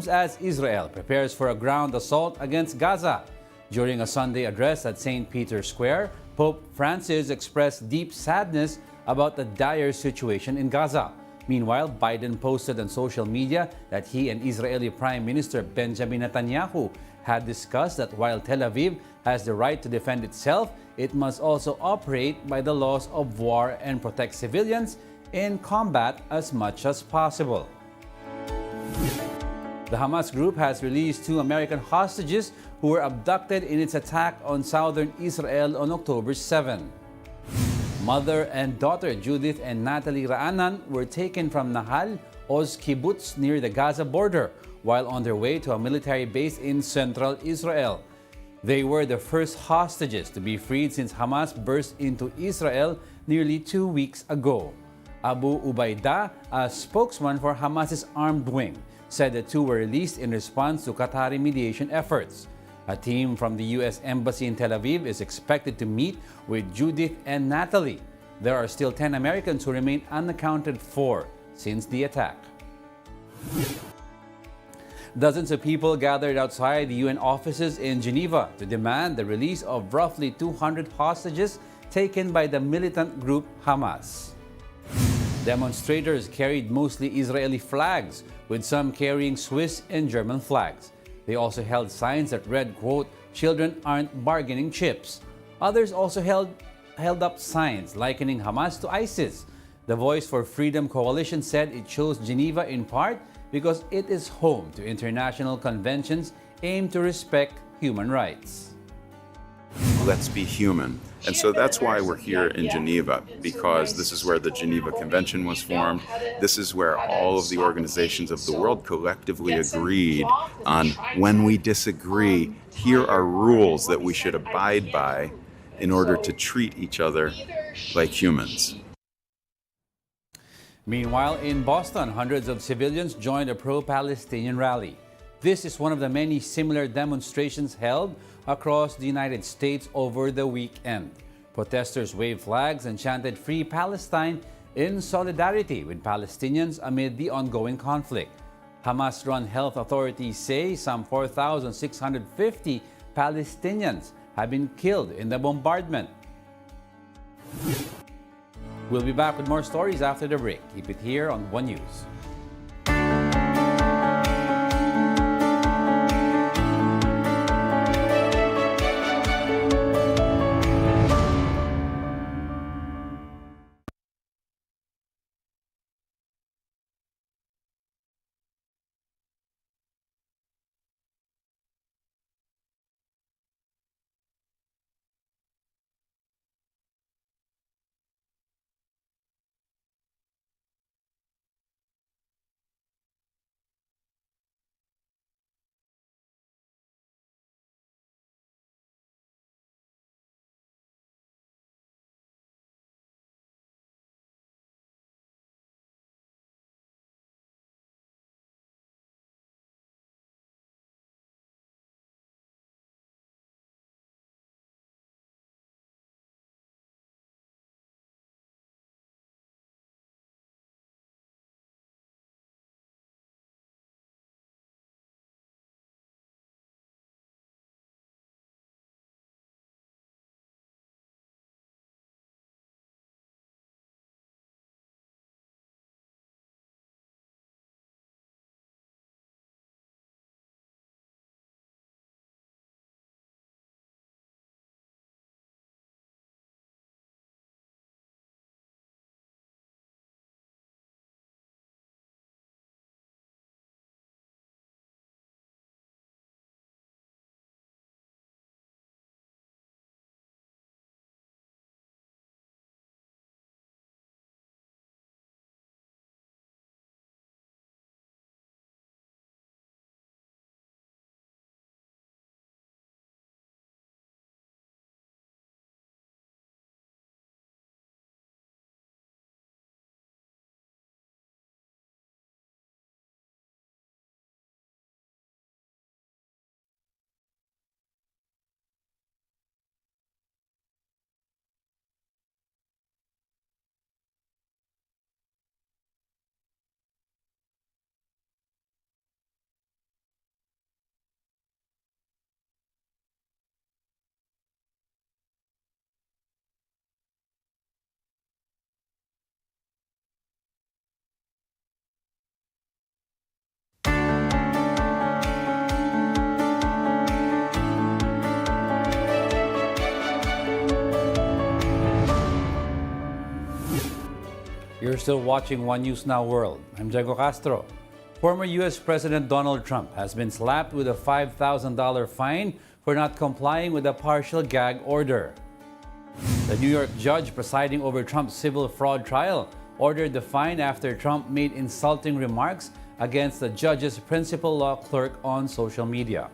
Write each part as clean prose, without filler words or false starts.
as Israel prepares for a ground assault against Gaza. During a Sunday address at St. Peter's Square, Pope Francis expressed deep sadness about the dire situation in Gaza. Meanwhile, Biden posted on social media that he and Israeli Prime Minister Benjamin Netanyahu had discussed that while Tel Aviv has the right to defend itself, it must also operate by the laws of war and protect civilians in combat as much as possible. The Hamas group has released 2 American hostages who were abducted in its attack on southern Israel on October 7. Mother and daughter Judith and Natalie Raanan were taken from Nahal Oz kibbutz near the Gaza border while on their way to a military base in central Israel. They were the first hostages to be freed since Hamas burst into Israel nearly 2 weeks ago. Abu Ubaidah, a spokesman for Hamas's armed wing, said the 2 were released in response to Qatari mediation efforts. A team from the U.S. Embassy in Tel Aviv is expected to meet with Judith and Natalie. There are still 10 Americans who remain unaccounted for since the attack. Dozens of people gathered outside the UN offices in Geneva to demand the release of roughly 200 hostages taken by the militant group Hamas. Demonstrators carried mostly Israeli flags, with some carrying Swiss and German flags. They also held signs that read, quote, "Children aren't bargaining chips." Others also held up signs likening Hamas to ISIS. The Voice for Freedom Coalition said it chose Geneva in part because it is home to international conventions aimed to respect human rights. Let's be human. And so that's why we're here in Geneva, because this is where the Geneva Convention was formed. This is where all of the organizations of the world collectively agreed on when we disagree, here are rules that we should abide by in order to treat each other like humans. Meanwhile, in Boston, hundreds of civilians joined a pro-Palestinian rally. This is one of the many similar demonstrations held across the United States over the weekend. Protesters waved flags and chanted "Free Palestine" in solidarity with Palestinians amid the ongoing conflict. Hamas-run health authorities say some 4,650 Palestinians have been killed in the bombardment. We'll be back with more stories after the break. Keep it here on One News. You're still watching One News Now World. I'm Diego Castro. Former U.S. President Donald Trump has been slapped with a $5,000 fine for not complying with a partial gag order. The New York judge presiding over Trump's civil fraud trial ordered the fine after Trump made insulting remarks against the judge's principal law clerk on social media.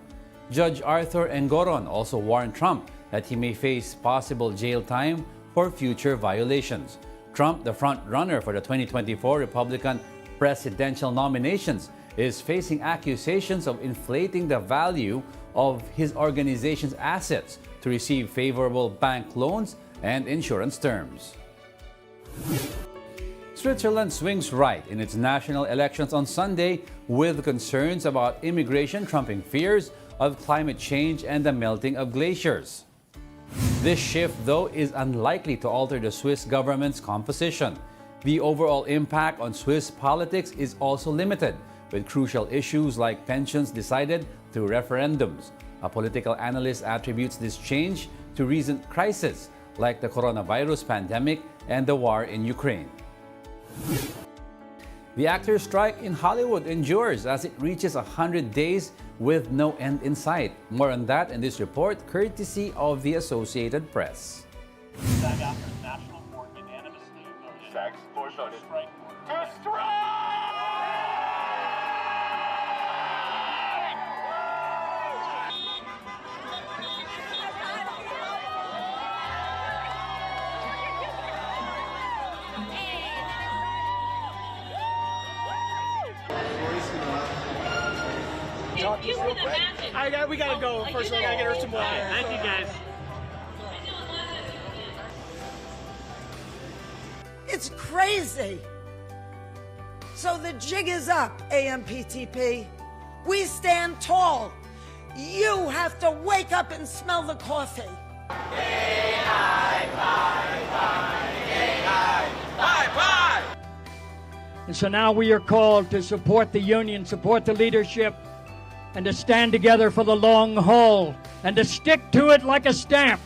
Judge Arthur Engoron also warned Trump that he may face possible jail time for future violations. Trump, the front-runner for the 2024 Republican presidential nominations, is facing accusations of inflating the value of his organization's assets to receive favorable bank loans and insurance terms. Switzerland swings right in its national elections on Sunday with concerns about immigration trumping fears of climate change and the melting of glaciers. This shift, though, is unlikely to alter the Swiss government's composition. The overall impact on Swiss politics is also limited, with crucial issues like pensions decided through referendums. A political analyst attributes this change to recent crises like the coronavirus pandemic and the war in Ukraine. The actors' strike in Hollywood endures as it reaches 100 days with no end in sight. More on that in this report, courtesy of the Associated Press. SAG-AFTRA's National Board unanimously voted to strike. We gotta go. First, we gotta get her some water. Thank you, guys. It's crazy. So the jig is up, AMPTP. We stand tall. You have to wake up and smell the coffee. And so now we are called to support the union, support the leadership, and to stand together for the long haul, and to stick to it like a stamp.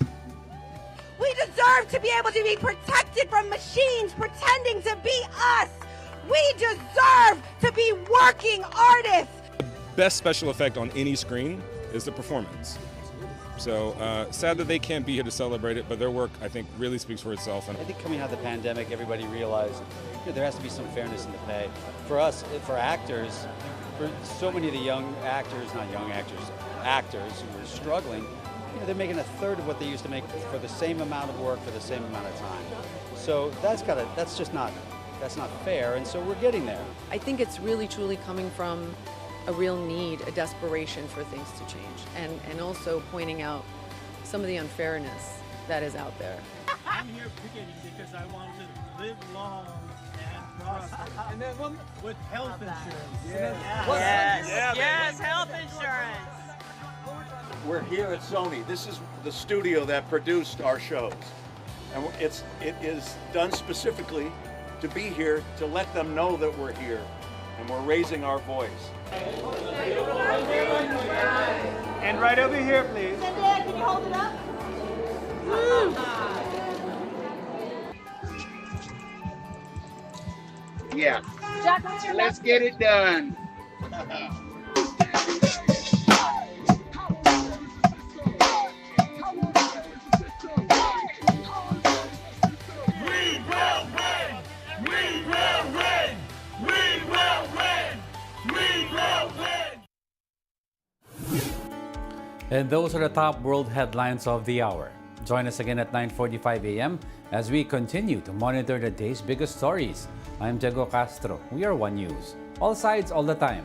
We deserve to be able to be protected from machines pretending to be us. We deserve to be working artists. Best special effect on any screen is the performance. So sad that they can't be here to celebrate it, but their work, I think, really speaks for itself. I think coming out of the pandemic, everybody realized there has to be some fairness in the pay. For us, for actors, for so many of the young actors, not young actors, actors who are struggling, they're making a third of what they used to make for the same amount of work for the same amount of time. So that's not fair, and so we're getting there. I think it's really truly coming from a real need, a desperation for things to change, and also pointing out some of the unfairness that is out there. I'm here picketing because I want to live long and prosper. And then with health insurance. Yes, health insurance. We're here at Sony. This is the studio that produced our shows. And it is done specifically to be here to let them know that we're here and we're raising our voice. And right over here, please. Cynthia, can you hold it up? Yeah, Jack, what's your let's get it done. And those are the top world headlines of the hour. Join us again at 9:45 a.m. as we continue to monitor the day's biggest stories. I'm Diego Castro. We are One News. All sides, all the time.